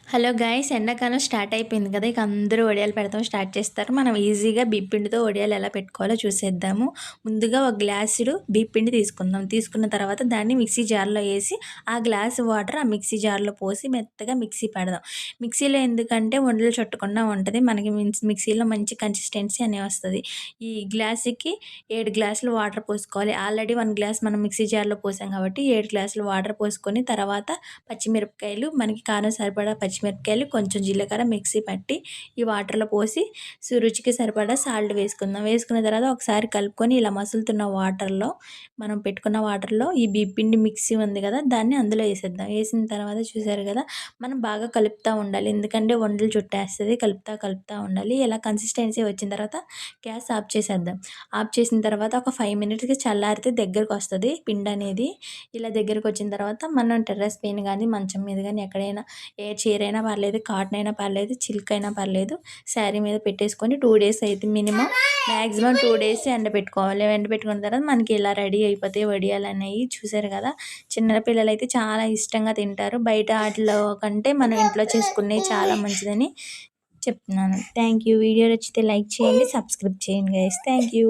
Hello guys, ఎండాకాలం start అయిపోయింది కదా! ఇక అందరూ వడియాలు పెడతాం స్టార్ట్ చేస్తారు. మనం ఈజీగా బియ్యపిండితో వడియాలు ఎలా పెట్టుకోవాలో చూసేద్దాము. ముందుగా ఒక గ్లాసుడు బియ్యపిండి తీసుకుందాం. తీసుకున్న తర్వాత దాన్ని మిక్సీ జార్‌లో ఏసి, ఆ గ్లాసు వాటర్ ఆ మిక్సీ జార్‌లో పోసి మెత్తగా మిక్సీ పడదాం. మిక్సీలో ఎందుకంటే ఉండలు చుట్టకుండా ఉంటది. మనకి మిక్సీలో మంచి కన్సిస్టెన్సీ అనేది వస్తది. ఈ గ్లాసుకి 7 గ్లాసులు వాటర్ పోసుకోవాలి. ఆల్రెడీ 1 గ్లాస్ మనం మిక్సీ జార్‌లో పోసాం కాబట్టి 7 గ్లాసులు వాటర్ పోసుకొని తర్వాత పచ్చిమిరపకాయలు, మనకి కారం సరిపడా పచ్చిమిరపకాయలు, కొంచెం జీలకర్ర మిక్సీ పట్టి ఈ వాటర్‌లో పోసి రుచికి సరిపడా సాల్ట్ వేసుకుందాం. వేసుకున్న తర్వాత ఒకసారి కలుపుకొని ఇలా మసులుతున్న వాటర్‌లో మనం పెట్టుకున్న వాటర్‌లో ఈ బియ్యపిండి మిక్సీ ఉంది కదా! దాన్ని అందులో ఏసేద్దాం. ఏసిన తర్వాత చూసారు కదా! మనం బాగా కలుపుతా ఉండాలి. ఎందుకంటే ఉండలు చుట్టేస్తది. కలుపుతా ఉండాలి. ఇలా కన్సిస్టెన్సీ వచ్చిన తర్వాత గ్యాస్ ఆఫ్ చేసేద్దాం. ఆఫ్ చేసిన తర్వాత ఒక 5 మినిట్స్‌కి చల్లారితే దగ్గరకొస్తది పిండనేది. ఇలా దగ్గరకొచ్చిన తర్వాత మనం టెర్రస్ పైన గానీ, మంచం మీద గానీ ఎక్కడైనా ఏ చీరైనా పర్లేదు, కాటన్ అయినా పర్లేదు, సిల్క్ అయినా పర్లేదు, శారీ మీద పెట్టేసుకొని 2 డేస్ అయితే మాక్సిమం 2 డేస్ ఎండబెట్టుకోవాలి. ఎండబెట్టుకున్న తర్వాత మనకి ఇలా రెడీ అయిపోతాయి వడియాలనేయి. చూసారు కదా! చిన్న పిల్లలైతే చాలా ఇష్టంగా తింటారు. బయట ఆటిల్లో కంటే మనం ఇంట్లో చేసుకునేయి చాలా మంచిదని చెప్తున్నాను. Thank you. వీడియో నచ్చితే లైక్ చేయండి, సబ్స్క్రైబ్ చేయండి గైస్. Thank you.